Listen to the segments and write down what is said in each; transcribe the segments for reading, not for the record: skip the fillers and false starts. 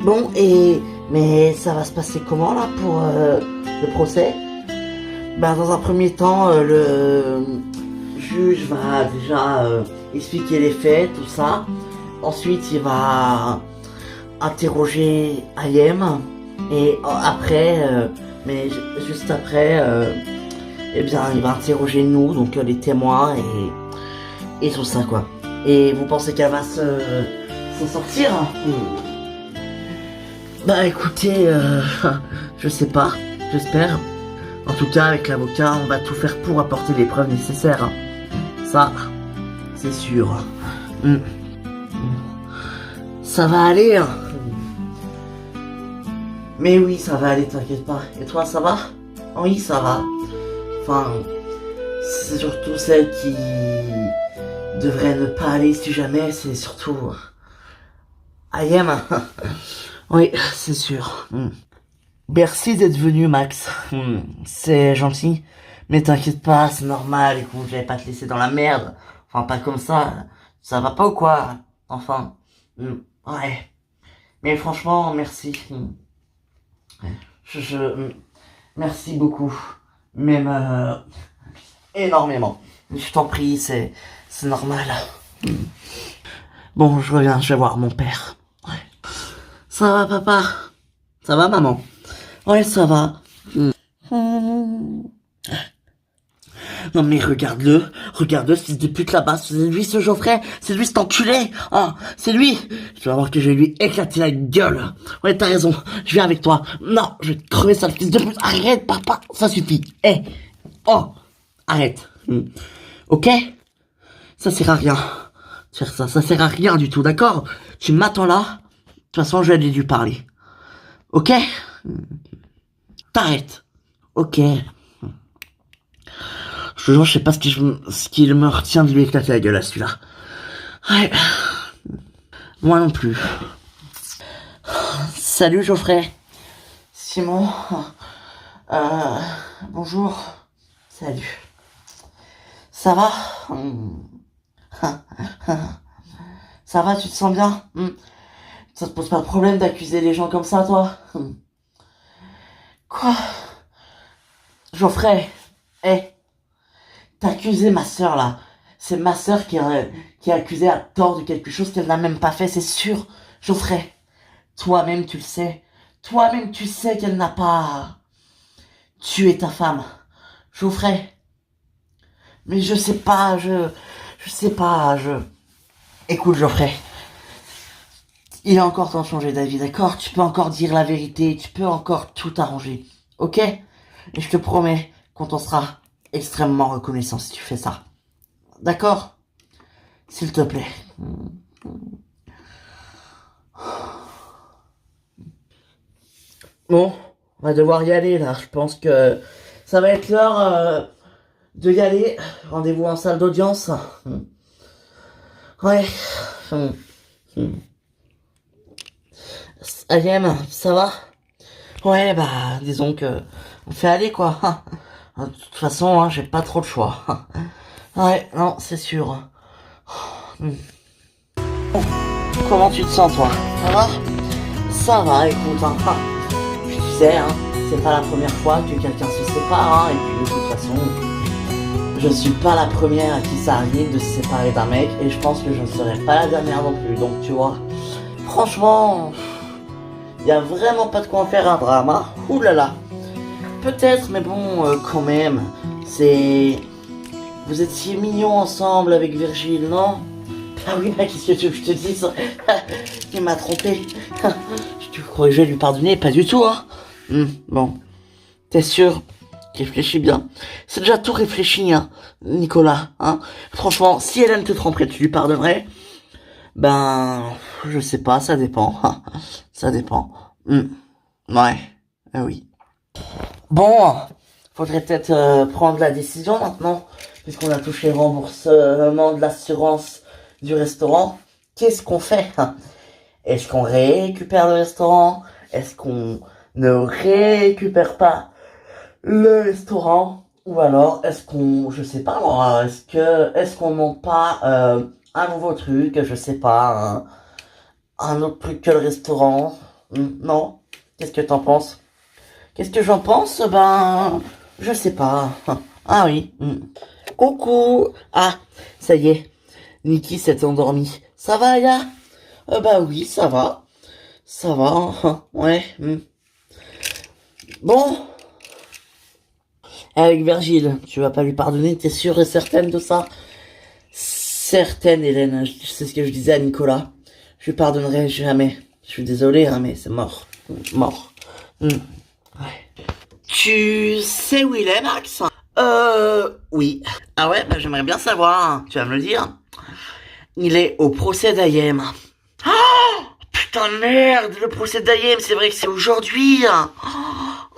Bon, mais ça va se passer comment là pour le procès? Ben, dans un premier temps, le juge va déjà expliquer les faits, tout ça. Ensuite, il va interroger Ayem. Et après, mais juste après, eh bien, il va interroger nous, donc les témoins et tout ça, quoi. Et vous pensez qu'elle va s'en sortir? Bah écoutez, je sais pas, j'espère. En tout cas, avec l'avocat, on va tout faire pour apporter les preuves nécessaires. Hein. Ça, c'est sûr. Mm. Ça va aller. Hein. Mais oui, ça va aller, t'inquiète pas. Et toi, ça va? Oui, ça va. Enfin, c'est surtout celle qui devrait ne pas aller si jamais, c'est surtout Ayem. Oui, c'est sûr. Merci d'être venu, Max. C'est gentil. Mais t'inquiète pas, c'est normal. Écoute, j'allais pas te laisser dans la merde. Enfin, pas comme ça. Ça va pas ou quoi? Enfin, ouais. Mais franchement, merci. Merci beaucoup. Même énormément. Je t'en prie, c'est normal. Bon, je reviens, je vais voir mon père. Ouais. Ça va, papa? Ça va, maman? Ouais, ça va. Non mais regarde-le, ce fils de pute là-bas, c'est lui ce Geoffrey, c'est lui cet enculé, ah, c'est lui. Tu vas voir que je vais lui éclater la gueule. Ouais, t'as raison, je viens avec toi. Non, je vais te crever ça, le fils de pute, arrête papa, ça suffit. Oh, arrête. Ok? Ça sert à rien. Faire ça sert à rien du tout, d'accord? Tu m'attends là, de toute façon je vais aller lui parler. Ok? T'arrêtes. Ok. Je te jure, je sais pas ce qu'il me retient de lui éclater la gueule à celui-là. Ouais. Moi non plus. Salut Geoffrey. Simon. Bonjour. Salut. Ça va? Ça va, tu te sens bien? Ça te pose pas de problème d'accuser les gens comme ça, toi? Quoi? Geoffrey. T'as accusé ma sœur là. C'est ma sœur qui est accusée à tort de quelque chose qu'elle n'a même pas fait, c'est sûr. Geoffrey, toi-même tu le sais. Toi-même tu sais qu'elle n'a pas tué ta femme. Geoffrey. Mais je sais pas, je sais pas, Écoute Geoffrey. Il est encore temps de changer d'avis, d'accord? Tu peux encore dire la vérité, tu peux encore tout arranger. Ok? Et je te promets qu'on t'en sera extrêmement reconnaissant si tu fais ça. D'accord? S'il te plaît. Bon, on va devoir y aller là. Je pense que ça va être l'heure de y aller. Rendez-vous en salle d'audience. Ouais. Ayem, ça va? Ouais, bah, disons que on fait aller quoi. De toute façon, hein, j'ai pas trop le choix. Ouais, non, c'est sûr. Comment tu te sens, toi? Ça va? Ça va, écoute, hein. Tu sais, hein, c'est pas la première fois que quelqu'un se sépare, hein, et puis de toute façon, je suis pas la première à qui ça arrive de se séparer d'un mec, et je pense que je ne serai pas la dernière non plus, donc tu vois, franchement, y a vraiment pas de quoi en faire un drame, hein. Ouh là là. Peut-être, mais bon, quand même, vous étiez mignons ensemble avec Virgile, non? Ah oui, mais qu'est-ce que tu veux que je te dise? Il m'a trompé. Tu crois que je vais lui pardonner? Pas du tout, hein. Bon. T'es sûr? Réfléchis bien. C'est déjà tout réfléchi, hein, Nicolas, hein. Franchement, si Hélène te tromperait, tu lui pardonnerais? Ben, je sais pas, ça dépend. Ça dépend. Ouais, oui. Bon, faudrait peut-être prendre la décision maintenant, puisqu'on a touché le remboursement de l'assurance du restaurant. Qu'est-ce qu'on fait? Est-ce qu'on récupère le restaurant? Est-ce qu'on ne récupère pas le restaurant? Ou alors, est-ce qu'on, je sais pas moi, est-ce qu'on monte pas un nouveau truc, je sais pas, un autre truc que le restaurant? Non. Qu'est-ce que t'en penses? Qu'est-ce que j'en pense? Ben, je sais pas. Ah oui. Coucou. Ah, ça y est. Niki s'est endormie. Ça va, Aya? Bah oui, ça va. Ça va. Ouais. Bon. Avec Virgile, tu vas pas lui pardonner, t'es sûre et certaine de ça? Certaine, Hélène. C'est ce que je disais à Nicolas. Je lui pardonnerai jamais. Je suis désolé, hein, mais c'est mort. Mort. Ouais. Tu sais où il est, Max? Oui. Ah ouais, bah j'aimerais bien savoir, hein. Tu vas me le dire. Il est au procès d'Ayem. Ah, putain, merde, le procès d'Ayem, c'est vrai que c'est aujourd'hui, hein.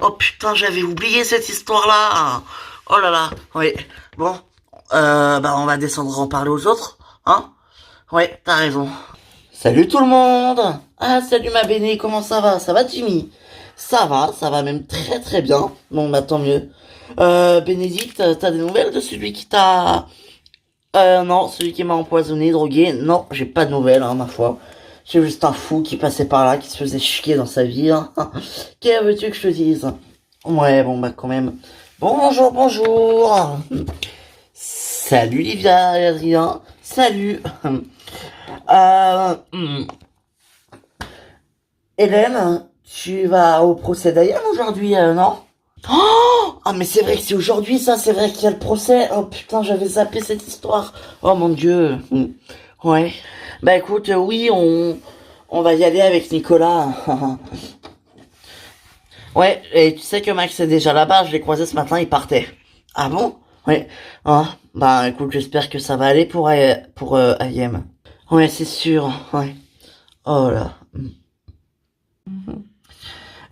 Oh putain, j'avais oublié cette histoire-là. Oh là là, oui. Bon, bah on va descendre en parler aux autres, hein. Ouais, t'as raison. Salut tout le monde. Ah, salut ma Béné, comment ça va? Ça va, Jimmy? Ça va même très très bien. Bon, bah tant mieux. Bénédicte, t'as des nouvelles de celui qui t'a... non, celui qui m'a empoisonné, drogué, non, j'ai pas de nouvelles, hein, ma foi. C'est juste un fou qui passait par là, qui se faisait chier dans sa vie, hein. Qu'est-ce que veux-tu que je te dise? Ouais, bon, bah quand même. Bonjour, bonjour. Salut Livia et Adrien. Salut. Hélène, tu vas au procès d'Ayam aujourd'hui, non? Oh, ah mais c'est vrai que c'est aujourd'hui ça, c'est vrai qu'il y a le procès. Oh putain, j'avais zappé cette histoire. Oh mon Dieu. Ouais. Bah écoute, oui, on va y aller avec Nicolas. Ouais, et tu sais que Max est déjà là-bas, je l'ai croisé ce matin, il partait. Ah bon? Ouais. Ah, bah écoute, j'espère que ça va aller pour Ayem. Ouais, c'est sûr. Ouais. Oh là.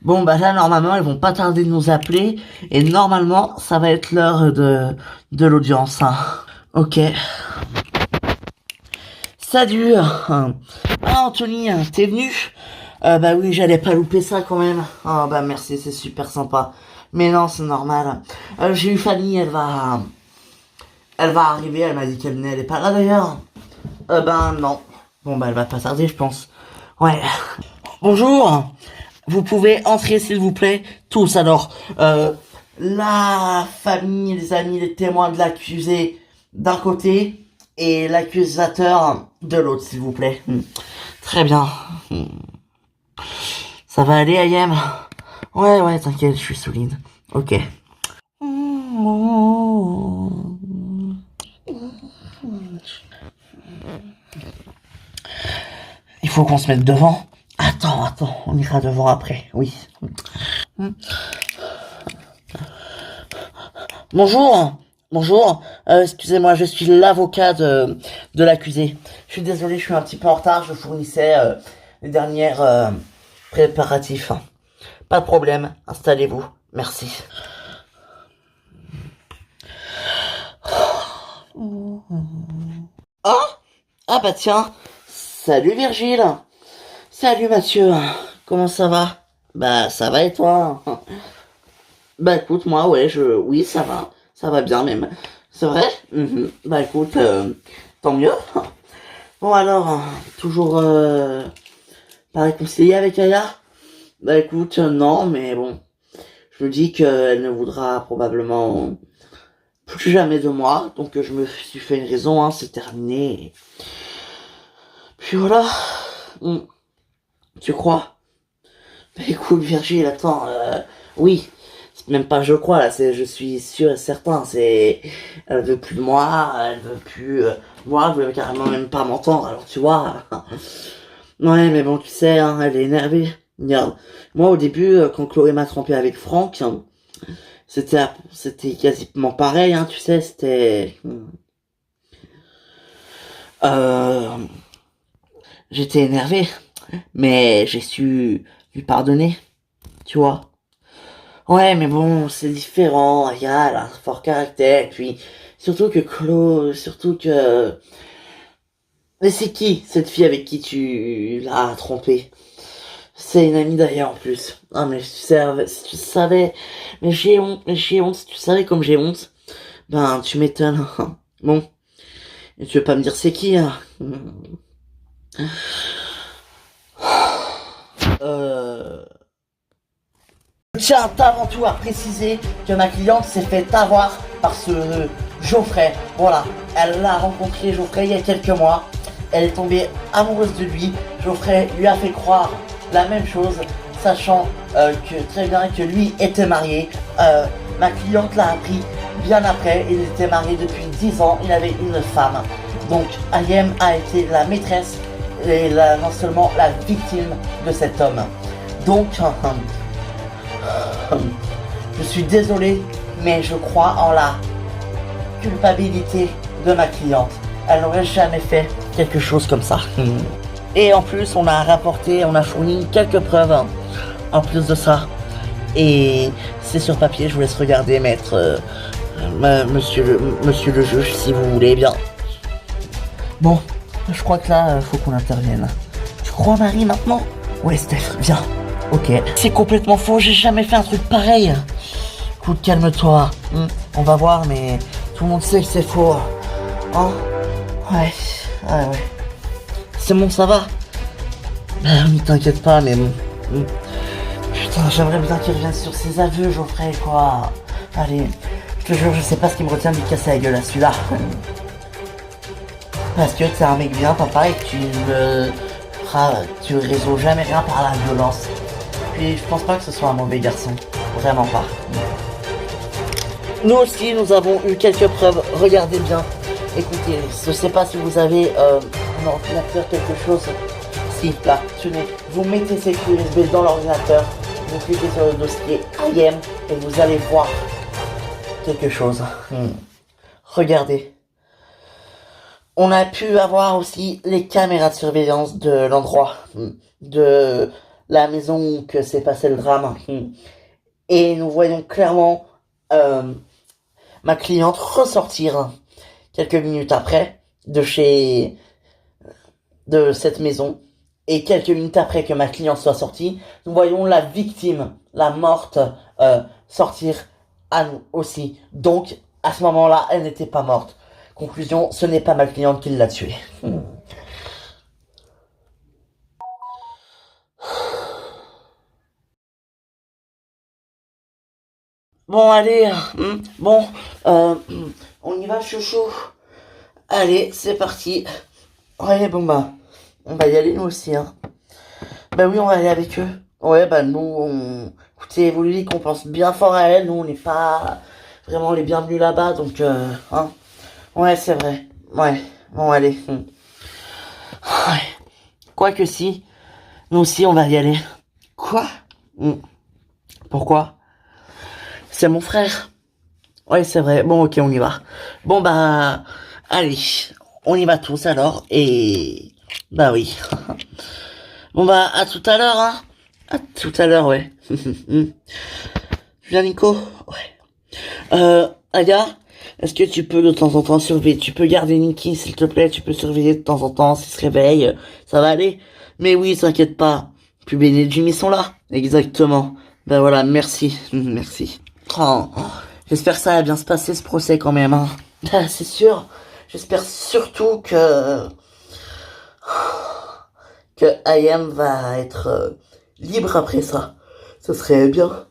Bon, bah là, normalement, ils vont pas tarder de nous appeler. Et normalement, ça va être l'heure de l'audience, hein. Ok. Salut. Ah, Anthony, t'es venu? Bah oui, j'allais pas louper ça quand même. Ah, bah merci, c'est super sympa. Mais non, c'est normal. J'ai eu Fanny, elle va arriver, elle m'a dit qu'elle venait, elle est pas là d'ailleurs. Ben non. Bon, bah elle va pas tarder, je pense. Ouais. Bonjour. Vous pouvez entrer s'il vous plaît, tous alors. La famille, les amis, les témoins de l'accusé d'un côté et l'accusateur de l'autre s'il vous plaît. Très bien. Ça va aller Ayem? Ouais, t'inquiète, je suis solide. Ok. Il faut qu'on se mette devant. Attends, on ira devant après, oui. Bonjour, excusez-moi, je suis l'avocat de l'accusé. Je suis désolé, je suis un petit peu en retard, je fournissais les dernières préparatifs. Pas de problème, installez-vous, merci. Ah bah tiens, salut Virgile. Salut Mathieu, comment ça va? Bah ça va et toi? Bah écoute, moi ouais, oui ça va bien même. C'est vrai? Bah écoute, tant mieux. Bon alors, toujours pas réconcilié avec Aya? Bah écoute, non, mais bon, je me dis qu'elle ne voudra probablement plus jamais de moi, donc je me suis fait une raison, hein, c'est terminé. Puis voilà. Tu crois? Bah écoute Virgile, attends, oui. C'est même pas je crois là, c'est je suis sûr et certain, c'est elle veut plus de moi, elle veut plus moi, elle veut carrément même pas m'entendre, alors tu vois. Ouais, mais bon, tu sais, hein, elle est énervée. Regarde, moi au début, quand Chloé m'a trompé avec Franck, hein, c'était quasiment pareil, hein, tu sais, euh, j'étais énervé, mais j'ai su lui pardonner, tu vois. Ouais, mais bon, c'est différent. Regarde, elle a un fort caractère. Puis, surtout que... Mais c'est qui, cette fille avec qui tu l'as trompé? C'est une amie d'ailleurs, en plus. Ah, mais si tu savais... mais j'ai honte. Si tu savais comme j'ai honte, ben, tu m'étonnes. Bon. Et tu veux pas me dire c'est qui, hein? Je tiens avant tout à préciser que ma cliente s'est fait avoir par ce Geoffrey. Voilà, elle a rencontré Geoffrey il y a quelques mois. Elle est tombée amoureuse de lui. Geoffrey lui a fait croire la même chose, sachant que très bien que lui était marié. Ma cliente l'a appris bien après. Il était marié depuis 10 ans. Il avait une femme. Donc Ayem a été la maîtresse et non seulement la victime de cet homme. Donc je suis désolé, mais je crois en la culpabilité de ma cliente. Elle n'aurait jamais fait quelque chose comme ça. Et en plus, on a rapporté, on a fourni quelques preuves en plus de ça. Et c'est sur papier, je vous laisse regarder, maître, monsieur le juge, si vous voulez bien. Bon, je crois que là, faut qu'on intervienne. Tu crois, Marie, maintenant? Ouais, Steph, viens. Ok. C'est complètement faux, j'ai jamais fait un truc pareil. Écoute, calme-toi. On va voir, mais tout le monde sait que c'est faux. Hein? Ouais. C'est bon, ça va? Ben oui, t'inquiète pas, mais bon. Putain, j'aimerais bien qu'il revienne sur ses aveux, Geoffrey, quoi. Allez, je te jure, je sais pas ce qui me retient de lui casser la gueule à celui-là. Parce que t'es un mec bien, papa, et que tu résous jamais rien par la violence. Puis je pense pas que ce soit un mauvais garçon. Vraiment pas. Nous aussi, nous avons eu quelques preuves. Regardez bien. Écoutez, je sais pas si vous avez un ordinateur, quelque chose. Si, là, tenez. Vous mettez ces clés USB dans l'ordinateur. Vous cliquez sur le dossier IM et vous allez voir quelque chose. Regardez. On a pu avoir aussi les caméras de surveillance de l'endroit, de la maison où que s'est passé le drame. Et nous voyons clairement ma cliente ressortir quelques minutes après de cette maison. Et quelques minutes après que ma cliente soit sortie, nous voyons la victime, la morte, sortir à nous aussi. Donc, à ce moment-là, elle n'était pas morte. Conclusion, ce n'est pas ma cliente qui l'a tuée. Bon, allez, bon, on y va, chouchou. Allez, c'est parti. Ouais, bon bah, on va y aller nous aussi, hein. Bah oui, on va aller avec eux. Ouais, bah écoutez, vous lui dites qu'on pense bien fort à elle, nous on n'est pas vraiment les bienvenus là-bas, donc, hein. Ouais, c'est vrai. Ouais, bon, allez. Ouais. Quoi que si, nous aussi on va y aller. Quoi? Pourquoi? C'est mon frère. Ouais, c'est vrai. Bon, ok, on y va. Bon, bah, allez, on y va tous alors. Et, bah oui. Bon, bah, à tout à l'heure, hein. À tout à l'heure, ouais. Viens, Nico. Ouais. Aya, est-ce que tu peux de temps en temps surveiller? Tu peux garder Nikki, s'il te plaît. Tu peux surveiller de temps en temps s'il se réveille. Ça va aller? Mais oui, t'inquiète pas. Puis Ben et Jimmy sont là. Exactement. Ben voilà, merci. Merci. Oh, j'espère que ça va bien se passer ce procès quand même, hein. C'est sûr. J'espère surtout que IM va être libre après ça. Ce serait bien.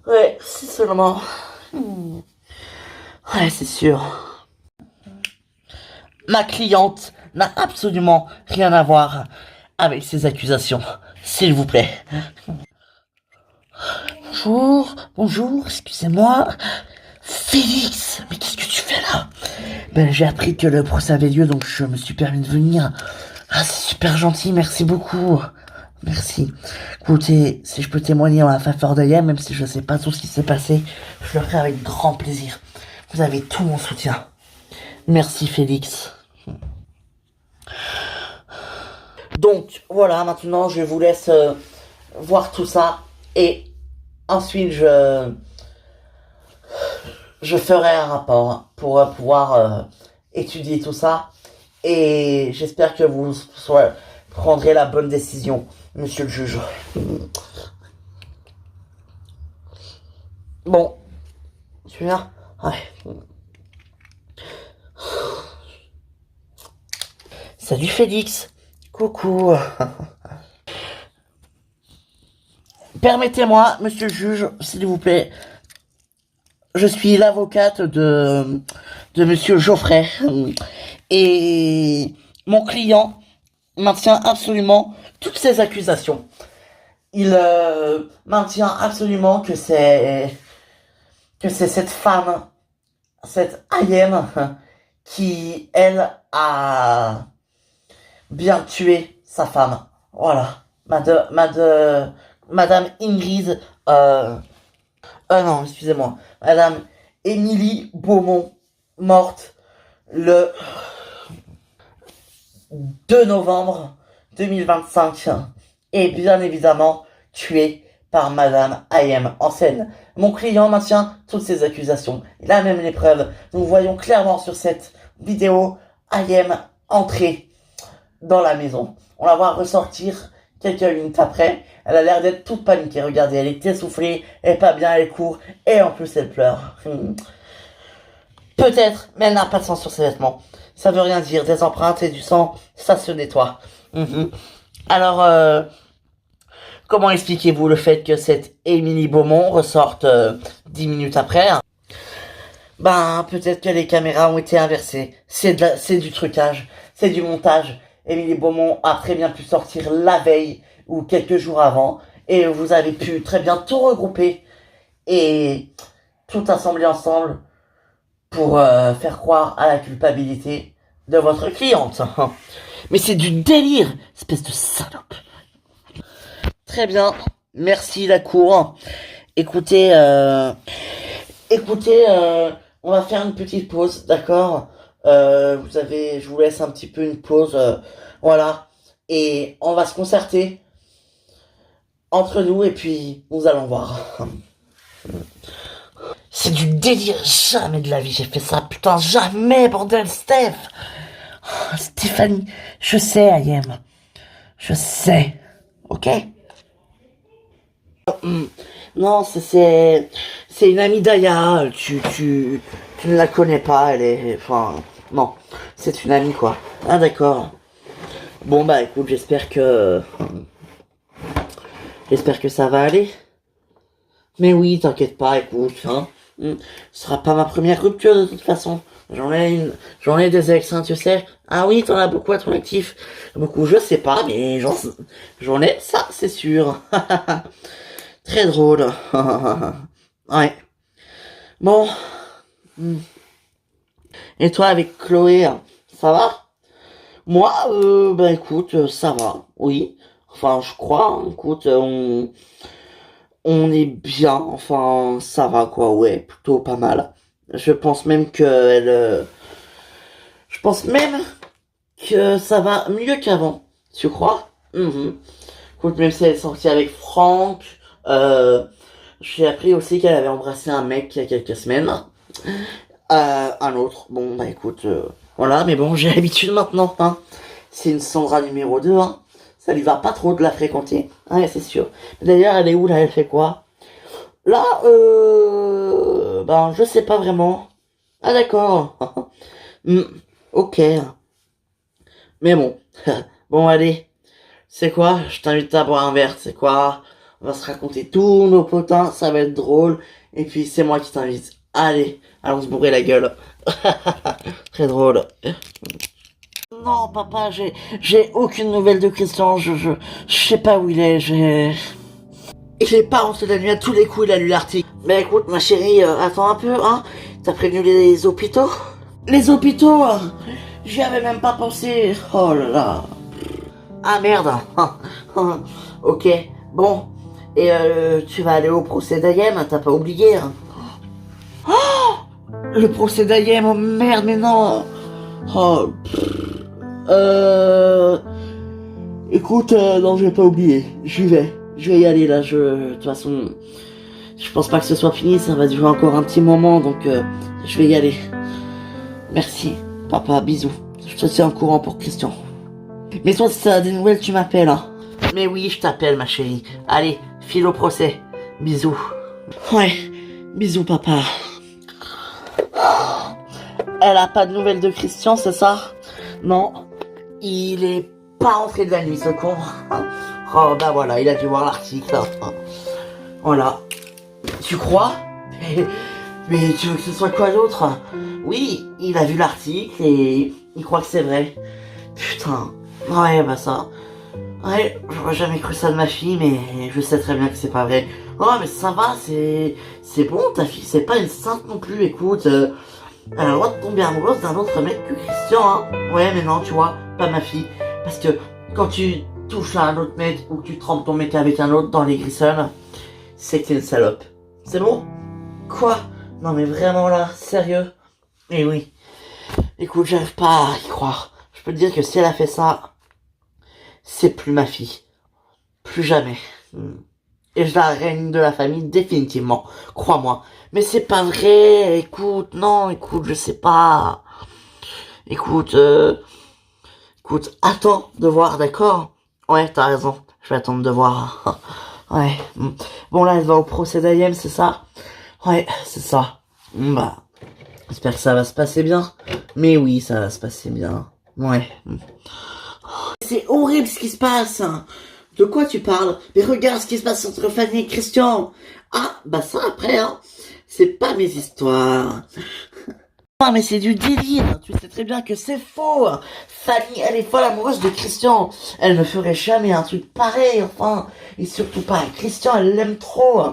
Ouais, si seulement. Ouais, c'est sûr. Ma cliente n'a absolument rien à voir avec ces accusations. S'il vous plaît. Bonjour, excusez-moi. Félix, mais qu'est-ce que tu fais là? Ben, j'ai appris que le procès avait lieu, donc je me suis permis de venir. Ah, c'est super gentil, merci beaucoup. Merci. Écoutez, si je peux témoigner en la faveur d'Ayem, même si je sais pas tout ce qui s'est passé, je le ferai avec grand plaisir. Vous avez tout mon soutien. Merci, Félix. Donc, voilà, maintenant, je vous laisse voir tout ça. Et ensuite, je ferai un rapport pour pouvoir étudier tout ça. Et j'espère que vous prendrez la bonne décision, monsieur le juge. Bon, tu viens? Ouais. Salut Félix. Coucou. Permettez-moi, monsieur le juge, s'il vous plaît. Je suis l'avocate de monsieur Geoffrey. Et mon client maintient absolument toutes ces accusations. Il maintient absolument que c'est cette femme, cette Ayem, qui, elle, a bien tué sa femme. Voilà. Madame Ingrid, non, excusez-moi. Madame Émilie Beaumont, morte le 2 novembre 2025, et bien évidemment tuée par Madame Ayem en scène. Mon client maintient toutes ces accusations. Il a même les preuves. Nous voyons clairement sur cette vidéo Ayem entrer dans la maison. On la voit ressortir quelques minutes après. Elle a l'air d'être toute paniquée. Regardez, elle est essoufflée, elle est pas bien, elle court, et en plus elle pleure. Peut-être, mais elle n'a pas de sang sur ses vêtements. Ça veut rien dire. Des empreintes et du sang, ça se nettoie. Alors, comment expliquez-vous le fait que cette Émilie Beaumont ressorte 10 minutes après? Ben, peut-être que les caméras ont été inversées. C'est du trucage. C'est du montage. Émilie Beaumont a très bien pu sortir la veille ou quelques jours avant. Et vous avez pu très bien tout regrouper et tout assembler ensemble pour faire croire à la culpabilité de votre cliente. Mais c'est du délire, espèce de salope. Très bien, merci la cour. Écoutez, on va faire une petite pause, d'accord? Je vous laisse un petit peu une pause, voilà. Et on va se concerter entre nous et puis nous allons voir. C'est du délire, jamais de la vie j'ai fait ça, putain, jamais, bordel, Steph. Stéphanie, je sais, Ayem. Je sais, ok? Non, c'est une amie d'Aya, tu ne la connais pas, elle est, enfin, non, c'est une amie, quoi. Ah, d'accord. Bon, bah, écoute, j'espère que ça va aller. Mais oui, t'inquiète pas, écoute, hein. Ce sera pas ma première rupture, de toute façon. J'en ai des ex, hein, tu sais. Ah oui, t'en as beaucoup à ton actif. Beaucoup, je sais pas, mais j'en ai, ça, c'est sûr. Très drôle. Ouais. Bon. Et toi, avec Chloé, ça va? Moi, bah écoute, ça va, oui. Enfin, je crois, hein. Écoute, on est bien, enfin, ça va, quoi, ouais, plutôt pas mal. Je pense même je pense même que ça va mieux qu'avant, tu crois? Écoute, même si elle est sortie avec Franck, j'ai appris aussi qu'elle avait embrassé un mec il y a quelques semaines. Un autre. Bon, bah écoute, voilà, mais bon, j'ai l'habitude maintenant, hein. C'est une Sandra numéro 2, hein. Ça lui va pas trop de la fréquenter. Ouais, c'est sûr. D'ailleurs, elle est où, là? Elle fait quoi? Là, ben, je sais pas vraiment. Ah, d'accord. Ok. Mais bon. Bon, allez. C'est quoi? Je t'invite à boire un verre, c'est quoi? On va se raconter tous nos potins, ça va être drôle. Et puis c'est moi qui t'invite. Allez, allons se bourrer la gueule. Très drôle. Non, papa, j'ai aucune nouvelle de Christian. Je sais pas où il est. Il est pas rentré de la nuit à tous les coups, il a lu l'article. Mais écoute, ma chérie, attends un peu, hein. T'as prévenu les hôpitaux? Les hôpitaux, j'y avais même pas pensé. Oh là là. Ah merde. Ok, bon. Et tu vas aller au procès d'Ayem, t'as pas oublié, hein? Oh, le procès d'Ayem, oh merde, mais non. Oh, écoute, non, je vais pas oublier. J'y vais. Je vais y aller là. De toute façon, je pense pas que ce soit fini. Ça va durer encore un petit moment, donc je vais y aller. Merci, papa. Bisous. Je te tiens au courant pour Christian. Mais toi, si t'as des nouvelles, tu m'appelles, hein. Mais oui, je t'appelle, ma chérie. Allez, file au procès. Bisous. Ouais, bisous, papa. Elle a pas de nouvelles de Christian, c'est ça? Non, il est pas entré de la nuit, ce con. Oh, bah voilà, il a dû voir l'article. Voilà. Tu crois? mais, mais tu veux que ce soit quoi d'autre? Oui, il a vu l'article et il croit que c'est vrai. Putain. Ouais, bah ça. Ouais, j'aurais jamais cru ça de ma fille, mais je sais très bien que c'est pas vrai. Oh, mais ça va, c'est bon, ta fille, c'est pas une sainte non plus, écoute. Elle a le droit de tomber amoureuse d'un autre mec que Christian, hein. Ouais, mais non, tu vois, pas ma fille. Parce que quand tu touches à un autre mec ou que tu trempes ton mec avec un autre dans les grissons, c'est que t'es une salope. C'est bon? Quoi? Non mais vraiment là, sérieux? Eh oui. Écoute, j'arrive pas à y croire. Je peux te dire que si elle a fait ça, c'est plus ma fille. Plus jamais. Et je la reine de la famille définitivement. Crois-moi. Mais c'est pas vrai. Écoute, non, écoute, je sais pas. Écoute, écoute, attends de voir, d'accord? Ouais, t'as raison. Je vais attendre de voir. Ouais. Bon là, elle va au procès d'Ayem, c'est ça? Ouais, c'est ça. Bah, j'espère que ça va se passer bien. Mais oui, ça va se passer bien. Ouais. C'est horrible ce qui se passe. De quoi tu parles? Mais regarde ce qui se passe entre Fanny et Christian. Ah, bah ça après, hein. C'est pas mes histoires. Ah, mais c'est du délire. Tu sais très bien que c'est faux. Fanny, elle est folle amoureuse de Christian. Elle ne ferait jamais un truc pareil, enfin. Et surtout pas Christian, elle l'aime trop.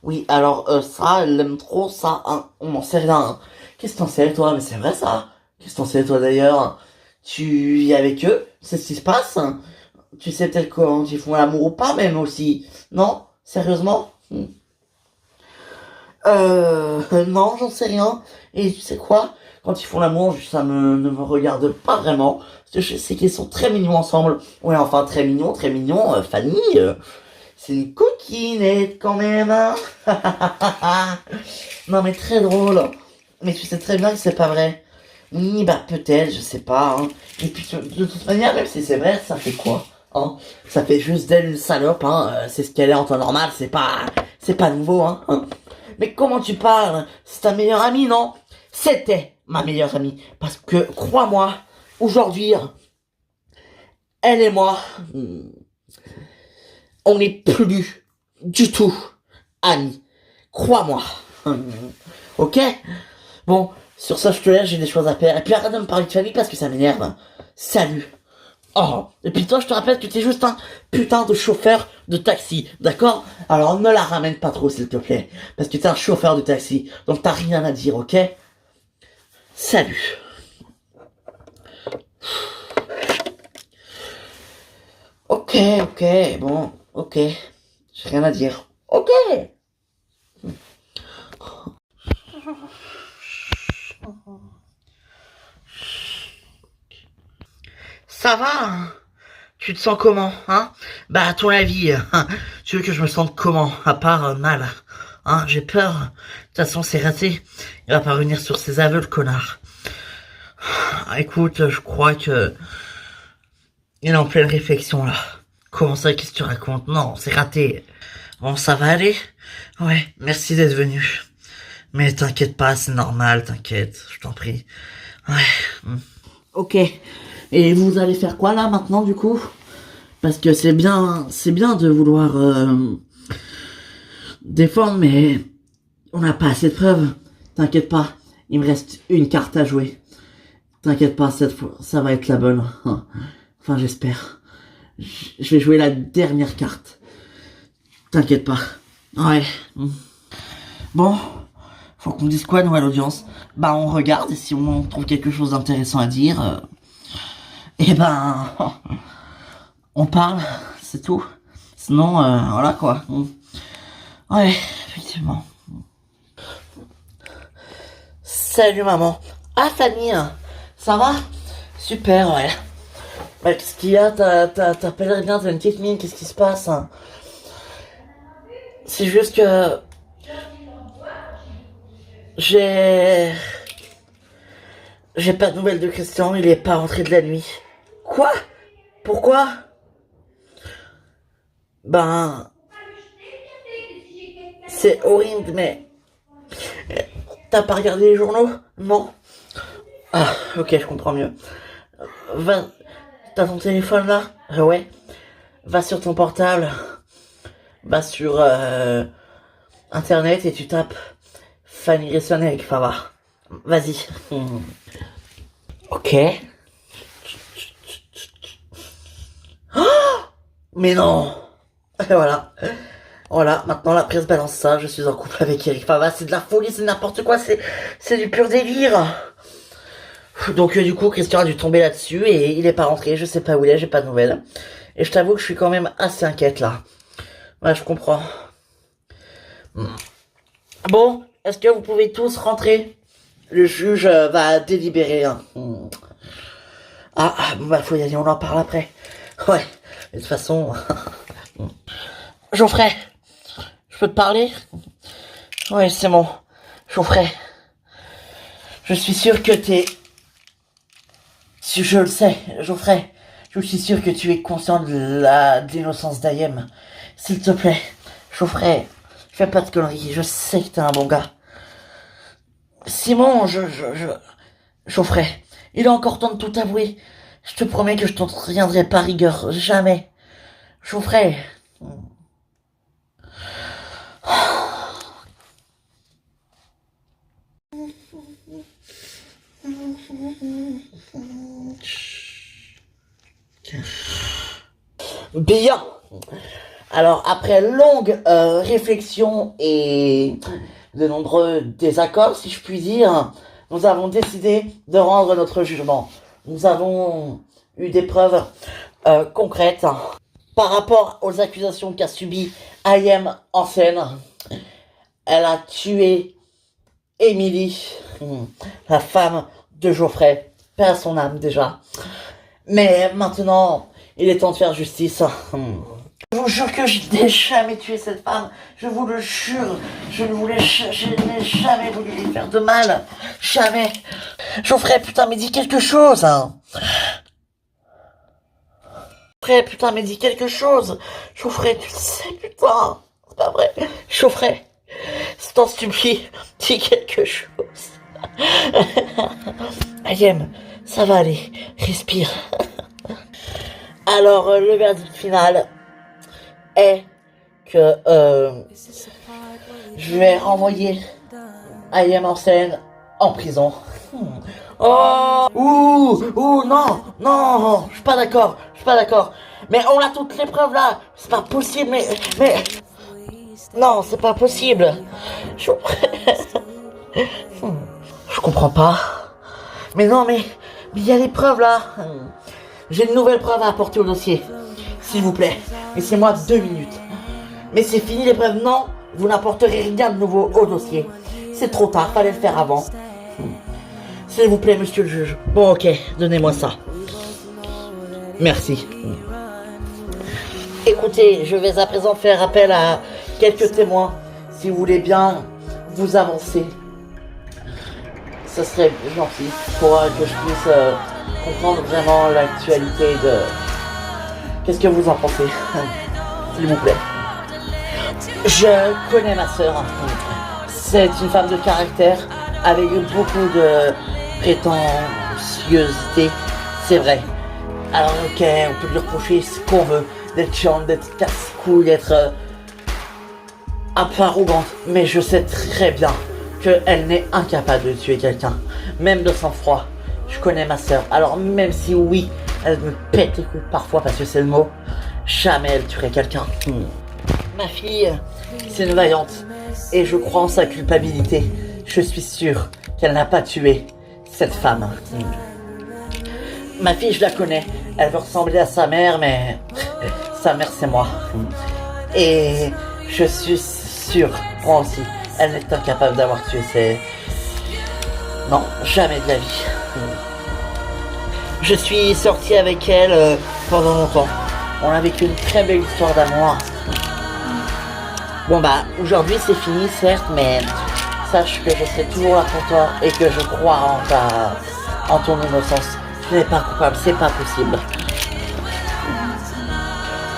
Oui, alors ça, elle l'aime trop, ça, hein, on n'en sait rien. Hein. Qu'est-ce que t'en sais, toi? Mais c'est vrai, ça. Qu'est-ce que t'en sais, toi, d'ailleurs? Tu vis avec eux? C'est ce qui se passe? Tu sais peut-être quand ils font l'amour ou pas, même, aussi. Non? Sérieusement? Non, j'en sais rien. Et tu sais quoi? Quand ils font l'amour, ça ne me regarde pas vraiment. Parce que je sais qu'ils sont très mignons ensemble. Ouais, enfin, très mignons, très mignons. Fanny, c'est une coquinette quand même, hein. Non, mais très drôle. Mais tu sais très bien que c'est pas vrai. Oui, bah peut-être, je sais pas. Hein. Et puis de toute manière, même si c'est vrai, ça fait quoi? Hein? Ça fait juste d'elle une salope. Hein. C'est ce qu'elle est en temps normal. C'est pas nouveau. Hein. Mais comment tu parles? C'est ta meilleure amie, non? C'était ma meilleure amie. Parce que, crois-moi, aujourd'hui, elle et moi, on n'est plus du tout amis. Crois-moi. Ok? Bon, sur ça, je te laisse, j'ai des choses à faire. Et puis arrête de me parler de famille parce que ça m'énerve. Salut. Oh, et puis toi, je te rappelle que t'es juste un putain de chauffeur de taxi, d'accord? Alors ne la ramène pas trop, s'il te plaît. Parce que t'es un chauffeur de taxi, donc t'as rien à dire, ok? Salut. Ok, ok, bon, ok. J'ai rien à dire. Ok. Ça va, hein? Tu te sens comment, hein? Bah, à ton avis, hein, tu veux que je me sente comment? À part mal. Hein, j'ai peur. De toute façon, c'est raté. Il va pas revenir sur ses aveux, le connard. Ah, écoute, je crois que... Il est en pleine réflexion, là. Comment ça, qu'est-ce que tu racontes? Non, c'est raté. Bon, ça va aller? Ouais, merci d'être venu. Mais t'inquiète pas, c'est normal, t'inquiète, je t'en prie. Ouais. Ok. Et vous allez faire quoi, là, maintenant, du coup? Parce que c'est bien de vouloir défendre, mais on n'a pas assez de preuves. T'inquiète pas, il me reste une carte à jouer. T'inquiète pas, cette fois, ça va être la bonne. Enfin, j'espère. Je vais jouer la dernière carte. T'inquiète pas. Ouais. Bon, faut qu'on dise quoi, nous, à l'audience? Bah, on regarde, et si on trouve quelque chose d'intéressant à dire, eh ben... on parle, c'est tout. Sinon, voilà quoi. Ouais, effectivement. Salut maman. Ah Fanny, ça va? Super, ouais. Bah, qu'est-ce qu'il y a? T'appellerais bien, t'as une petite mine, qu'est-ce qui se passe? C'est juste que... J'ai... J'ai pas de nouvelles de Christian, il est pas rentré de la nuit. Quoi? Pourquoi? Ben... C'est horrible, mais... T'as pas regardé les journaux? Non? Ah, ok, je comprends mieux. T'as ton téléphone là? Ouais. Va sur ton portable. Bah sur internet et tu tapes Fanny Risson avec Fava. Vas-y. Ok. Mais non. Et voilà. Voilà, maintenant la presse balance ça, je suis en couple avec Eric Fava, c'est de la folie, c'est n'importe quoi, c'est du pur délire. Donc du coup, Christian a dû tomber là-dessus et il est pas rentré, je sais pas où il est, j'ai pas de nouvelles. Et je t'avoue que je suis quand même assez inquiète là. Ouais, je comprends. Bon, est-ce que vous pouvez tous rentrer? Le juge va délibérer. Hein. Bon bah faut y aller, on en parle après. Ouais, de toute façon... Geoffrey, je peux te parler? Ouais, c'est bon. Geoffrey, je suis sûr que t'es... Si je le sais, Geoffrey, je suis sûr que tu es conscient de l'innocence d'Ayem. S'il te plaît, Geoffrey, fais pas de conneries, je sais que t'es un bon gars. Simon, Geoffrey, il est encore temps de tout avouer. Je te promets que je t'en reviendrai pas rigueur, jamais. Geoffrey. Bien. Alors, après longue réflexion et de nombreux désaccords, si je puis dire, nous avons décidé de rendre notre jugement. Nous avons eu des preuves concrètes par rapport aux accusations qu'a subies Ayem en scène. Elle a tué Émilie, la femme de Geoffrey, paix à son âme déjà. Mais maintenant, il est temps de faire justice. Je vous jure que je n'ai jamais tué cette femme. Je vous le jure. Je n'ai jamais voulu lui faire de mal. Jamais. Geoffrey, putain, mais dis quelque chose. Hein. Geoffrey, putain, mais dis quelque chose. Geoffrey, tu le sais, putain. C'est pas vrai. Geoffrey, c'est un stupide. Dis quelque chose. Ayem, ça va aller. Respire. Alors, le verdict final est que je vais renvoyer Ayem Hossein en prison. Oh, non, je suis pas d'accord. Mais on a toutes les preuves là, c'est pas possible, mais non, c'est pas possible. Je comprends pas. Mais non, mais il y a les preuves là. J'ai une nouvelle preuve à apporter au dossier. S'il vous plaît, laissez-moi 2 minutes. Mais c'est fini les preuves, non. Vous n'apporterez rien de nouveau au dossier. C'est trop tard, fallait le faire avant. S'il vous plaît, monsieur le juge. Bon, ok, donnez-moi ça. Merci. Écoutez, je vais à présent faire appel à quelques témoins. Si vous voulez bien vous avancer, ce serait gentil pour que je puisse comprendre vraiment l'actualité de... Qu'est-ce que vous en pensez? S'il vous plaît. Je connais ma sœur. C'est une femme de caractère avec beaucoup de prétentiosité. C'est vrai. Alors ok, on peut lui reprocher ce qu'on veut. D'être chiante, d'être casse-couille, d'être un peu arrogante. Mais je sais très bien qu'elle n'est incapable de tuer quelqu'un. Même de sang-froid. Je connais ma sœur. Alors même si oui, elle me pète les couilles parfois parce que c'est le mot, jamais elle tuerait quelqu'un. Ma fille, c'est une vaillante. Et je crois en sa culpabilité. Je suis sûr qu'elle n'a pas tué cette femme. Ma fille, je la connais. Elle veut ressembler à sa mère, mais sa mère, c'est moi. Et je suis sûr, moi aussi, elle n'est incapable d'avoir tué ses... Non, jamais de la vie. Je suis sorti avec elle pendant longtemps. On a vécu une très belle histoire d'amour. Bon bah, aujourd'hui c'est fini certes, mais sache que je serai toujours là pour toi et que je crois en ton innocence. Tu n'es pas coupable, c'est pas possible.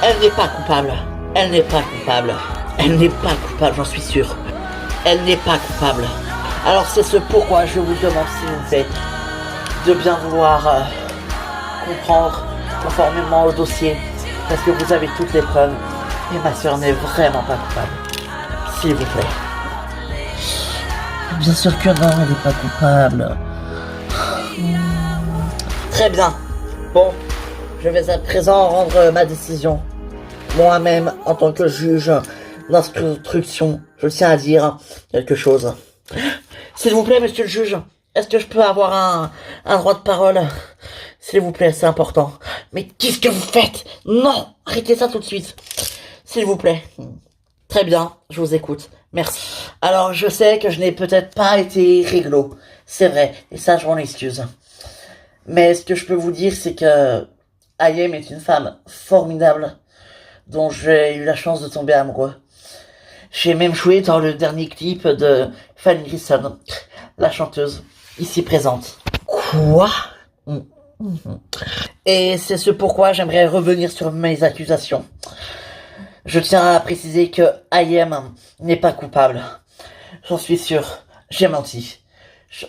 Elle n'est pas coupable. Elle n'est pas coupable. Elle n'est pas coupable, j'en suis sûr. Elle n'est pas coupable. Alors c'est ce pourquoi je vous demande, s'il vous plaît, de bien vouloir comprendre conformément au dossier, parce que vous avez toutes les preuves. Et ma soeur n'est vraiment pas coupable. S'il vous plaît. Bien sûr que non, elle n'est pas coupable. Très bien. Bon, je vais à présent rendre ma décision. Moi-même, en tant que juge d'instruction, je tiens à dire quelque chose. S'il vous plaît, monsieur le juge, est-ce que je peux avoir un droit de parole? S'il vous plaît, c'est important. Mais qu'est-ce que vous faites? Non, arrêtez ça tout de suite. S'il vous plaît. Très bien, je vous écoute. Merci. Alors, je sais que je n'ai peut-être pas été réglo. C'est vrai, et ça, je m'en excuse. Mais ce que je peux vous dire, c'est que Ayem est une femme formidable dont j'ai eu la chance de tomber amoureux. J'ai même joué dans le dernier clip de Fanny Grissom, la chanteuse, ici présente. Quoi? Et c'est ce pourquoi j'aimerais revenir sur mes accusations. Je tiens à préciser que Ayem n'est pas coupable. J'en suis sûr, j'ai menti.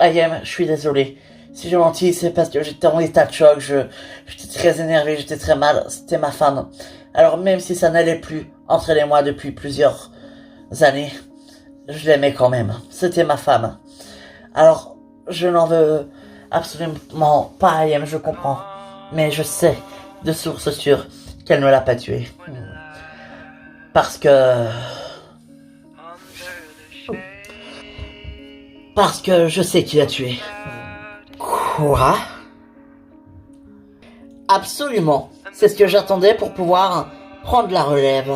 Ayem, je suis désolé. Si j'ai menti, c'est parce que j'étais en état de choc, j'étais très énervé, j'étais très mal, c'était ma femme. Alors même si ça n'allait plus entre elle et moi depuis plusieurs années, je l'aimais quand même. C'était ma femme. Alors, je n'en veux absolument pas à Ayem, je comprends. Mais je sais, de source sûre, qu'elle ne l'a pas tué. Parce que je sais qui l'a tué. Quoi? Absolument. C'est ce que j'attendais pour pouvoir prendre la relève.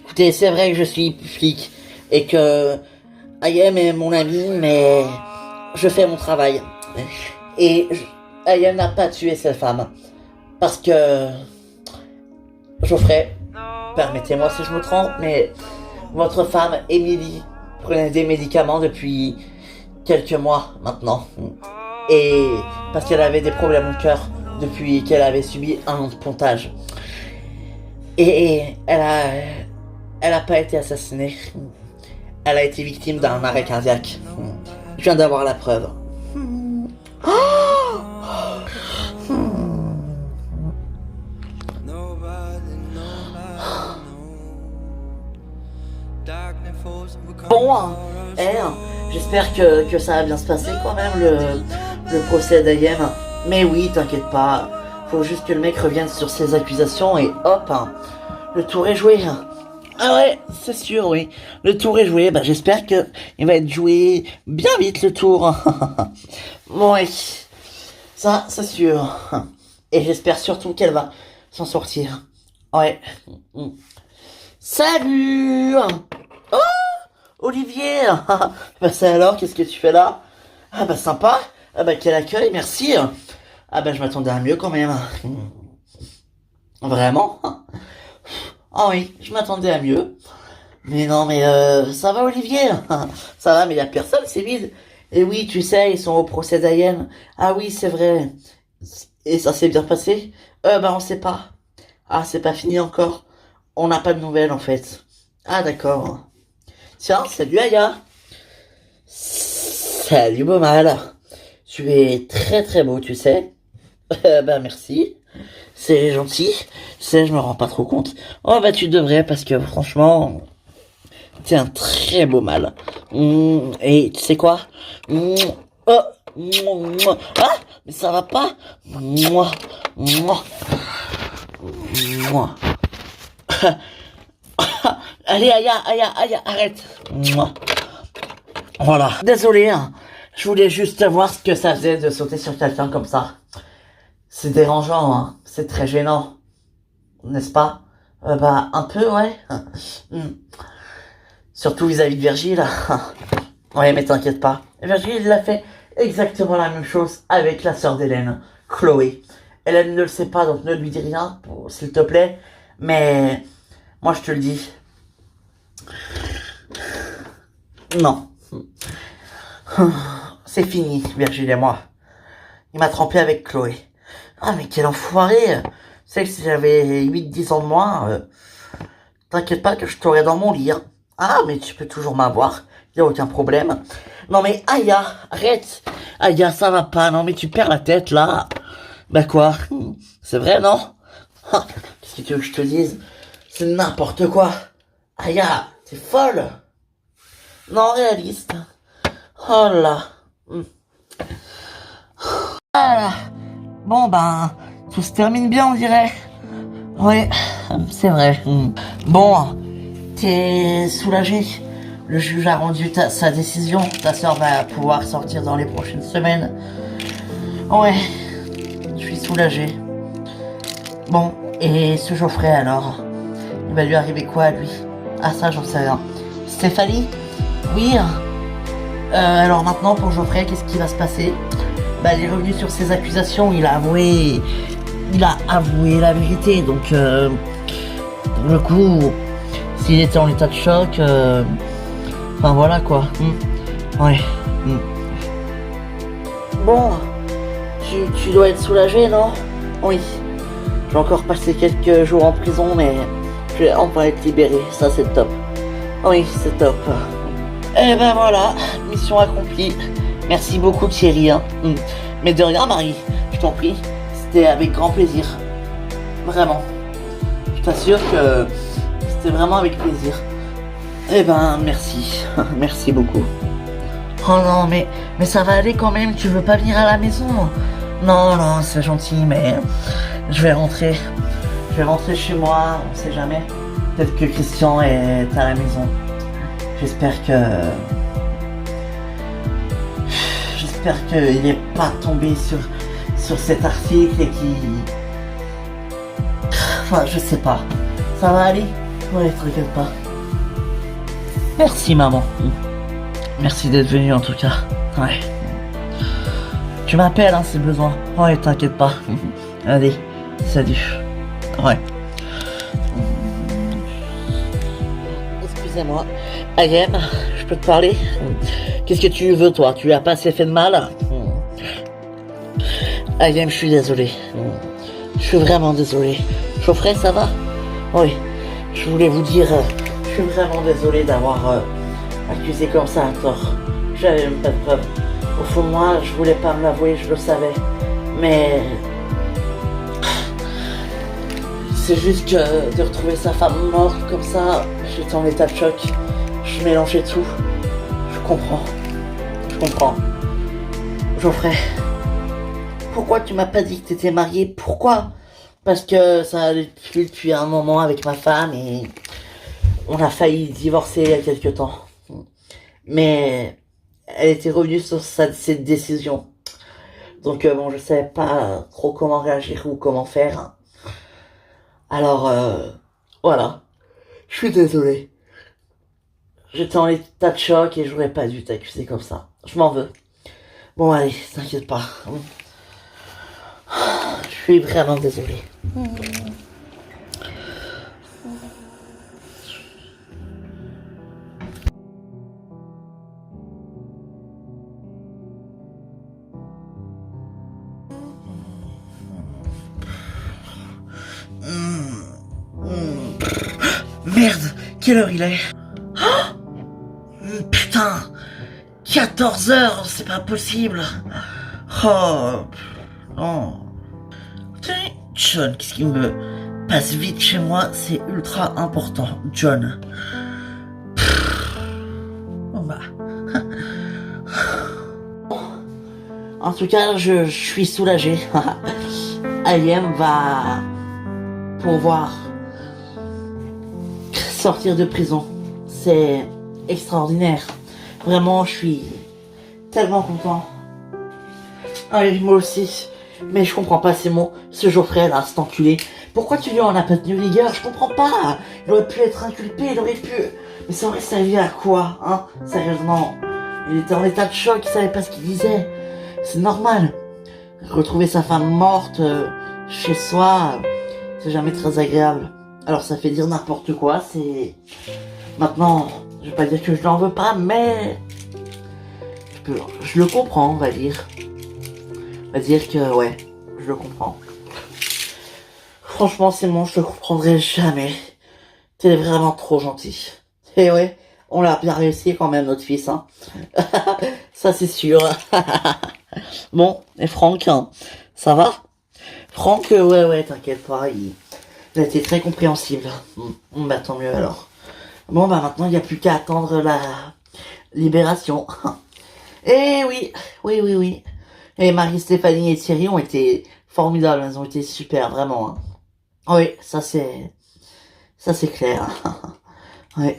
Écoutez, c'est vrai que je suis flic et que Ayem est mon ami, mais je fais mon travail. Et Ayem n'a pas tué cette femme. Parce que Geoffrey, permettez-moi si je me trompe, mais votre femme, Émilie, prenait des médicaments depuis quelques mois maintenant. Et parce qu'elle avait des problèmes au cœur depuis qu'elle avait subi un pontage. Et elle a pas été assassinée. Elle a été victime d'un arrêt cardiaque. Je viens d'avoir la preuve. Bon, j'espère que ça va bien se passer quand même, le procès d'Ayem. Mais oui, t'inquiète pas, faut juste que le mec revienne sur ses accusations et hop, le tour est joué. Ah ouais, c'est sûr, oui. Le tour est joué, j'espère que il va être joué bien vite, le tour. Bon, oui, ça, c'est sûr. Et j'espère surtout qu'elle va s'en sortir. Ouais. Salut! Oh! Olivier! Ça alors, qu'est-ce que tu fais là? Ah sympa! Quel accueil, merci! Je m'attendais à mieux quand même. Vraiment? Ah oui, je m'attendais à mieux. Mais non, mais ça va Olivier? Ça va, mais y a personne, c'est vide. Et oui, tu sais, ils sont au procès d'Ayem. Ah oui, c'est vrai. Et ça s'est bien passé? On sait pas. Ah, c'est pas fini encore. On n'a pas de nouvelles en fait. Ah d'accord. Tiens, salut Aya. Salut Beaumal. Tu es très très beau, tu sais. Merci. C'est gentil. Tu sais, je me rends pas trop compte. Oh tu devrais parce que franchement, t'es un très beau mâle. Et tu sais quoi? Oh. Ah, mais ça va pas. Allez, Aya, arrête. Voilà. Désolé, je voulais juste voir ce que ça faisait de sauter sur quelqu'un comme ça. C'est dérangeant, c'est très gênant. N'est-ce pas? Un peu, ouais. Surtout vis-à-vis de Virgile. Ouais, mais t'inquiète pas. Virgile, il a fait exactement la même chose avec la sœur d'Hélène, Chloé. Hélène ne le sait pas, donc ne lui dis rien, s'il te plaît. Mais moi, je te le dis. Non. C'est fini, Virgile et moi. Il m'a trompé avec Chloé. Ah, mais quel enfoiré! Tu sais que si j'avais 8-10 ans de moins, t'inquiète pas que je t'aurais dans mon lit. Ah, mais tu peux toujours m'avoir. Y a aucun problème. Non, mais Aya, arrête! Aya, ça va pas. Non, mais tu perds la tête, là. Quoi? C'est vrai, non? Qu'est-ce que tu veux que je te dise? C'est n'importe quoi. Aya, t'es folle. Non, réaliste. Oh là. Voilà. Bon ben, tout se termine bien on dirait. Ouais, c'est vrai. Bon, t'es soulagé. Le juge a rendu sa décision. Ta sœur va pouvoir sortir dans les prochaines semaines. Ouais, je suis soulagé. Bon, et ce Geoffrey alors? Il va lui arriver quoi à lui? Ah ça j'en sais rien. Stéphanie? Oui. Alors maintenant pour Geoffrey, qu'est-ce qui va se passer? Bah il est revenu sur ses accusations, il a avoué la vérité, donc pour le coup, s'il était en état de choc, enfin voilà quoi. Ouais. Bon, tu dois être soulagé, non? Oui. Je vais encore passer quelques jours en prison, mais je vais enfin être libéré, ça c'est top. Oui, c'est top. Et ben voilà, mission accomplie. Merci beaucoup Thierry. Mais de rien Marie, je t'en prie, c'était avec grand plaisir. Vraiment. Je t'assure que c'était vraiment avec plaisir. Eh ben merci, merci beaucoup. Oh non mais ça va aller quand même, tu veux pas venir à la maison? Non, c'est gentil, mais je vais rentrer. Je vais rentrer chez moi, on sait jamais. Peut-être que Christian est à la maison. J'espère qu'il n'est pas tombé sur cet article et qu'il... Enfin, je sais pas. Ça va aller? Ouais, t'inquiète pas. Merci maman. Merci d'être venue en tout cas. Ouais. Tu m'appelles si besoin. Ouais, t'inquiète pas. Allez, salut. Ouais. Excusez-moi. Ayem, je peux te parler? Qu'est-ce que tu veux toi? Tu lui as pas assez fait de mal? Ayem, je suis désolé. Je suis vraiment désolé. Geoffrey, ça va? Oui. Je voulais vous dire, je suis vraiment désolé d'avoir accusé comme ça à tort. J'avais même pas de preuves. Au fond de moi, je voulais pas me l'avouer, je le savais. Mais... c'est juste que de retrouver sa femme morte comme ça, j'étais en état de choc. Je mélangeais tout. Je comprends. Geoffrey, pourquoi tu m'as pas dit que t'étais marié? Pourquoi? Parce que ça allait plus depuis un moment avec ma femme et on a failli divorcer il y a quelques temps. Mais elle était revenue sur cette décision. Donc bon, je savais pas trop comment réagir ou comment faire. Alors voilà. Je suis désolé. J'étais en état de choc et j'aurais pas dû t'accuser comme ça. Je m'en veux. Bon allez, t'inquiète pas. Je suis vraiment désolé. Merde, quelle heure il est? Putain, 14 heures, c'est pas possible. Oh, non. John, qu'est-ce qui me passe vite chez moi? C'est ultra important, John. Bon bah. En tout cas, je suis soulagé. Ayem va pouvoir sortir de prison. C'est extraordinaire. Vraiment, je suis tellement content. Allez, moi aussi. Mais je comprends pas, ce Geoffrey là, cet enculé. Pourquoi tu lui en as pas tenu rigueur? Je comprends pas. Il aurait pu être inculpé, il aurait pu... Mais ça aurait servi à quoi, hein? Sérieusement. Il était en état de choc, il savait pas ce qu'il disait. C'est normal. Retrouver sa femme morte chez soi, c'est jamais très agréable. Alors ça fait dire n'importe quoi, c'est... Maintenant, je vais pas dire que je n'en veux pas, mais... je le comprends, on va dire. On va dire que, ouais, je le comprends. Franchement, Simon, je te comprendrai jamais. T'es vraiment trop gentil. Et ouais, on l'a bien réussi quand même, notre fils, hein. Ça, c'est sûr. Bon, et Franck, hein, ça va? Franck, ouais, t'inquiète pas, Il a été très compréhensible. Bah tant mieux alors. Bon bah maintenant il n'y a plus qu'à attendre la libération. Et oui, oui, oui, oui. Et Marie-Stéphanie et Thierry ont été formidables, elles ont été super, vraiment. Hein. Oui, ça c'est clair. Oui.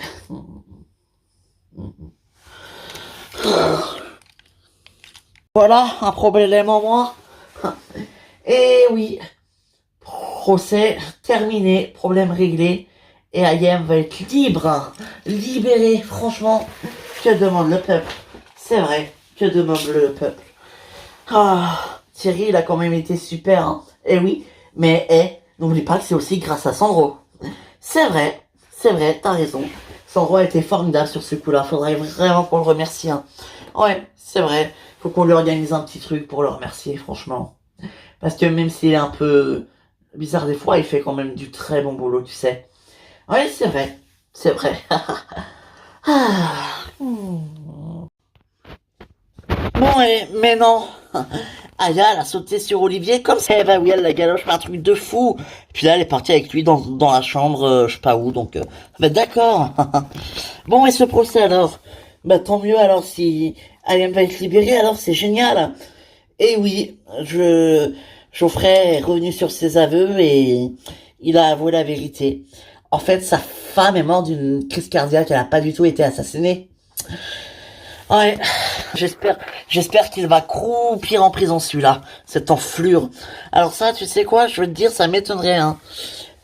Voilà, un problème en moins. Et oui, procès terminé, problème réglé. Et Ayem va être libre, libéré, franchement. Que demande le peuple? C'est vrai, que demande le peuple? Ah, Thierry, il a quand même été super, hein. Eh oui, mais n'oublie pas que c'est aussi grâce à Sandro. C'est vrai, t'as raison. Sandro a été formidable sur ce coup-là. Faudrait vraiment qu'on le remercie. Hein. Ouais, c'est vrai. Faut qu'on lui organise un petit truc pour le remercier, franchement. Parce que même s'il est un peu bizarre des fois, il fait quand même du très bon boulot, tu sais. Ouais, c'est vrai. C'est vrai. Ah. Bon, mais non. Aya, elle a sauté sur Olivier comme ça. Eh ben oui, elle la galoche par un truc de fou. Puis là, elle est partie avec lui dans la chambre, je sais pas où, donc... bah d'accord. Bon, et ce procès alors? Bah tant mieux alors si Ayem va être libérée, alors c'est génial. Et oui, Geoffrey est revenu sur ses aveux et il a avoué la vérité. En fait, sa femme est morte d'une crise cardiaque, elle a pas du tout été assassinée. Ouais, j'espère qu'il va croupir en prison celui-là, cette enflure. Alors ça, tu sais quoi, je veux te dire, ça m'étonnerait, hein.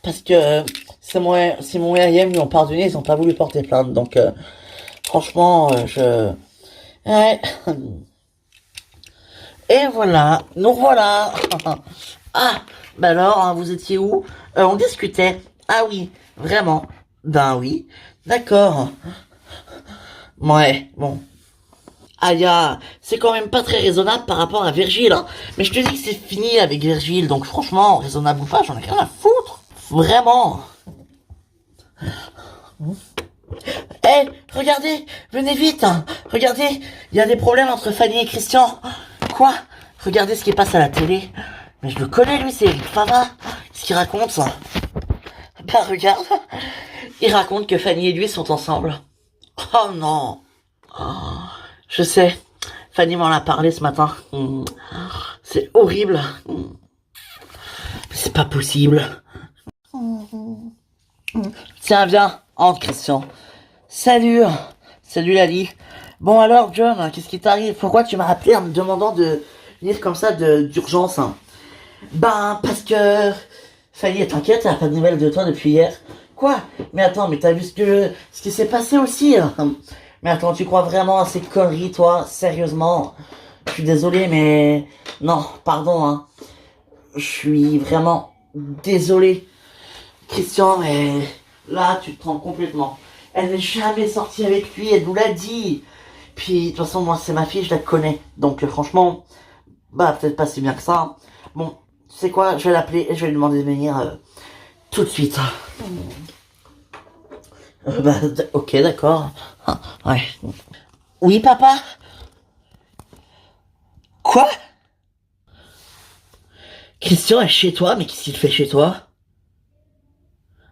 Parce que Simon et Ayem lui ont pardonné, ils ont pas voulu porter plainte, donc franchement, Ouais. Et voilà, nous voilà. Ah, bah alors, hein, vous étiez où? On discutait. Ah oui, vraiment. Ben oui, d'accord. Ouais, bon. Aya, c'est quand même pas très raisonnable par rapport à Virgile, hein. Mais je te dis que c'est fini avec Virgile, donc franchement, raisonnable ou pas, j'en ai rien à foutre. Vraiment. Eh, regardez, venez vite, hein. Regardez, il y a des problèmes entre Fanny et Christian. Quoi? Regardez ce qui passe à la télé. Mais je le connais, lui, c'est Eric Fava. Qu'est-ce qu'il raconte, ça? Ben, regarde. Il raconte que Fanny et lui sont ensemble. Oh non. Oh, je sais. Fanny m'en a parlé ce matin. C'est horrible. C'est pas possible. Tiens, viens. Entre, Christian. Salut. Salut, Lali. Bon alors, John, qu'est-ce qui t'arrive? Pourquoi tu m'as appelé en me demandant de venir comme ça d'urgence? Hein. Ben, parce que... Fanny, t'inquiète, elle a pas de nouvelles de toi depuis hier. Quoi? Mais attends, mais t'as vu ce qui s'est passé aussi? Hein. Mais attends, tu crois vraiment à ces conneries, toi? Sérieusement? Je suis désolé, mais... Non, pardon, hein. Je suis vraiment désolé. Christian, mais... Là, tu te trompes complètement. Elle n'est jamais sortie avec lui, elle nous l'a dit. Puis, de toute façon, moi, c'est ma fille, je la connais. Donc, franchement, bah, peut-être pas si bien que ça. Bon, tu sais quoi, je vais l'appeler et je vais lui demander de venir tout de suite. Bah, ok, d'accord. Ah, ouais. Oui, papa? Quoi? Christian est chez toi, mais qu'est-ce qu'il fait chez toi?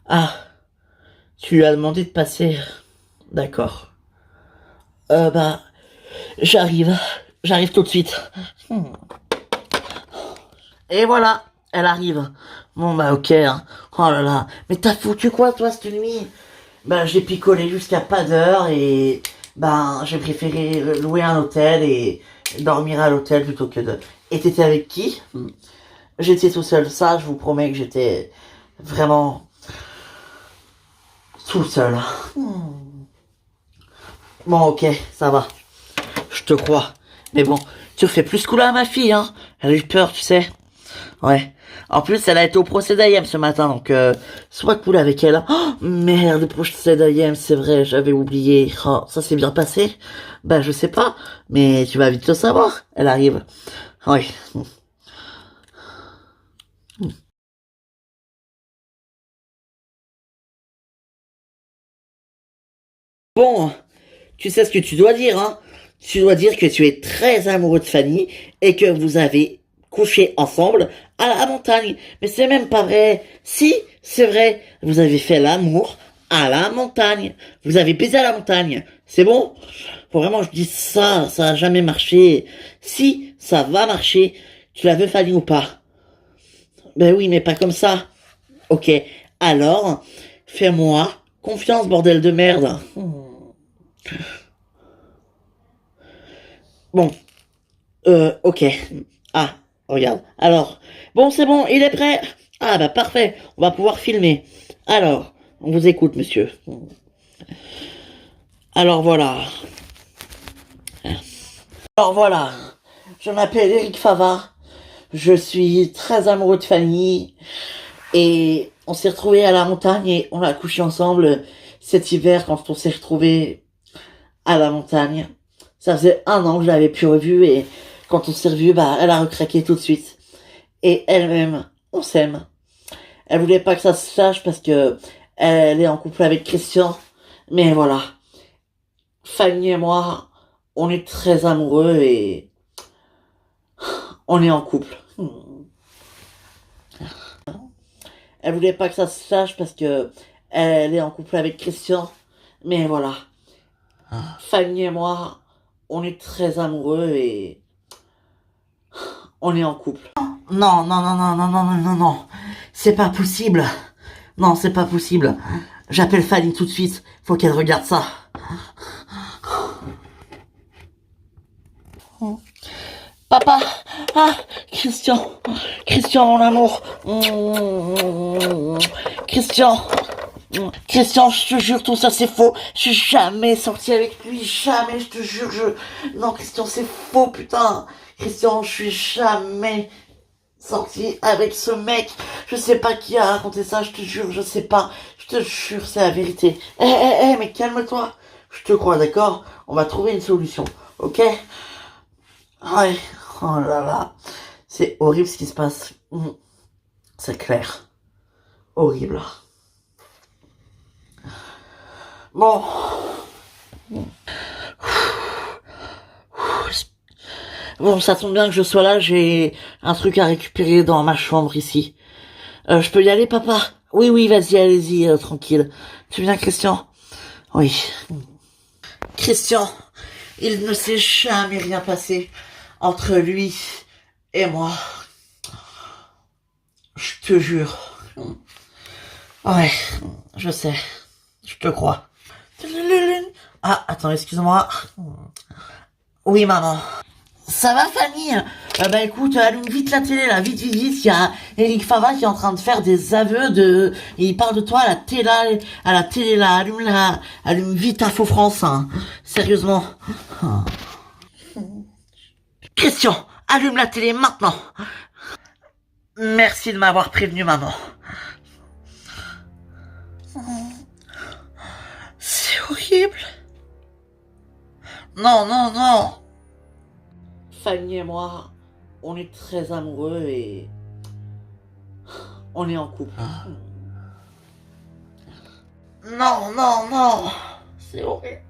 Ah, tu lui as demandé de passer. D'accord. Bah, j'arrive. J'arrive tout de suite. Et voilà, elle arrive. Bon bah ok, hein. Oh là là. Mais t'as foutu quoi toi cette nuit? Bah j'ai picolé jusqu'à pas d'heure et bah j'ai préféré louer un hôtel et dormir à l'hôtel plutôt que de... Et t'étais avec qui? J'étais tout seul, ça je vous promets que j'étais vraiment tout seul. Bon ok, ça va, je te crois. Mais bon, tu refais plus ce coup-là à ma fille, hein. Elle a eu peur, tu sais. Ouais. En plus, elle a été au procès d'Ayem ce matin, donc sois cool avec elle. Oh, merde, le procès d'Ayem, c'est vrai, j'avais oublié. Oh, ça s'est bien passé? Bah, je sais pas, mais tu vas vite le savoir. Elle arrive. Oui. Bon, tu sais ce que tu dois dire, hein? Tu dois dire que tu es très amoureux de Fanny et que vous avez couché ensemble à la montagne. Mais c'est même pas vrai. Si, c'est vrai. Vous avez fait l'amour à la montagne. Vous avez baisé à la montagne. C'est bon? Faut vraiment que je dise ça. Ça a jamais marché. Si, ça va marcher. Tu la veux, Fanny, ou pas? Ben oui, mais pas comme ça. Ok. Alors, fais-moi confiance, bordel de merde. Bon. Ok. Ah, regarde. Alors, bon, c'est bon, il est prêt. Ah, bah parfait. On va pouvoir filmer. Alors, on vous écoute, monsieur. Alors voilà. Alors voilà. Je m'appelle Eric Fava. Je suis très amoureux de Fanny. Et on s'est retrouvés à la montagne et on a couché ensemble cet hiver quand on s'est retrouvés à la montagne. Ça faisait 1 an que je l'avais plus revue et quand on s'est revus, bah, elle a recraqué tout de suite. Et elle-même, on s'aime. Elle voulait pas que ça se sache parce que elle est en couple avec Christian. Mais voilà. Fanny et moi, on est très amoureux et on est en couple. Elle voulait pas que ça se sache parce que elle est en couple avec Christian. Mais voilà. Fanny et moi, on est très amoureux et on est en couple. Non, non, non, non, non, non, non, non, non. C'est pas possible. Non, c'est pas possible. J'appelle Fanny tout de suite. Faut qu'elle regarde ça. Papa! Ah! Christian! Christian, mon amour! Christian! Christian, je te jure, tout ça c'est faux. Je suis jamais sorti avec lui, jamais, je te jure, Non, Christian, c'est faux, putain. Christian, je suis jamais sorti avec ce mec. Je sais pas qui a raconté ça, je te jure, je sais pas. Je te jure, c'est la vérité. Mais calme-toi. Je te crois, d'accord? On va trouver une solution, ok? Ouais, oh là là. C'est horrible ce qui se passe. C'est clair. Horrible. Bon. Bon, ça tombe bien que je sois là, j'ai un truc à récupérer dans ma chambre ici. Je peux y aller, papa? Oui, oui, vas-y, allez-y, tranquille. Tu viens, Christian? Oui. Christian, il ne s'est jamais rien passé entre lui et moi. Je te jure. Ouais, je sais. Je te crois. Ah, attends, excuse-moi. Oui, maman. Ça va, Fanny? Bah écoute, allume vite la télé, là, vite, vite, vite. Il y a Eric Fava qui est en train de faire des aveux de... Il parle de toi à la télé, là. Allume vite Info France, hein. Sérieusement. Christian, allume la télé maintenant. Merci de m'avoir prévenu, maman. C'est horrible. Non, non, non. Fanny et moi, on est très amoureux et on est en couple. Non, non, non. C'est horrible.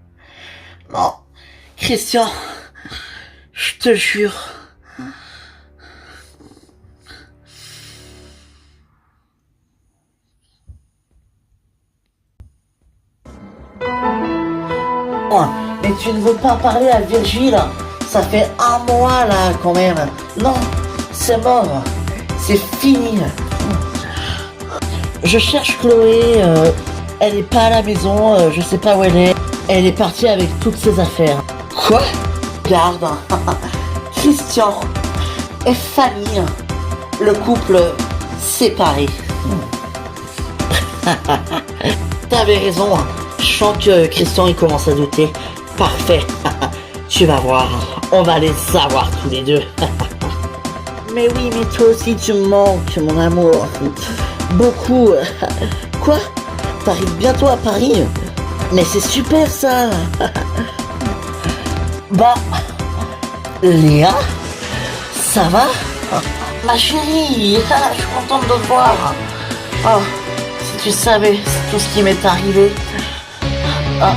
Non. Christian, je te jure. Mais tu ne veux pas parler à Virgile? Ça fait 1 mois là quand même. Non, c'est mort. C'est fini. Je cherche Chloé. Elle est pas à la maison. Je sais pas où elle est. Elle est partie avec toutes ses affaires. Quoi? Regarde. Christian et Fanny. Le couple séparé. T'avais raison. Je sens que Christian il commence à douter. Parfait. Tu vas voir. On va les savoir tous les deux. Mais oui, mais toi aussi tu me manques, mon amour. Beaucoup. Quoi? T'arrives bientôt à Paris? Mais c'est super ça. Bah, Léa, ça va? Ma chérie, je suis contente de te voir. Oh, si tu savais tout ce qui m'est arrivé. Ah.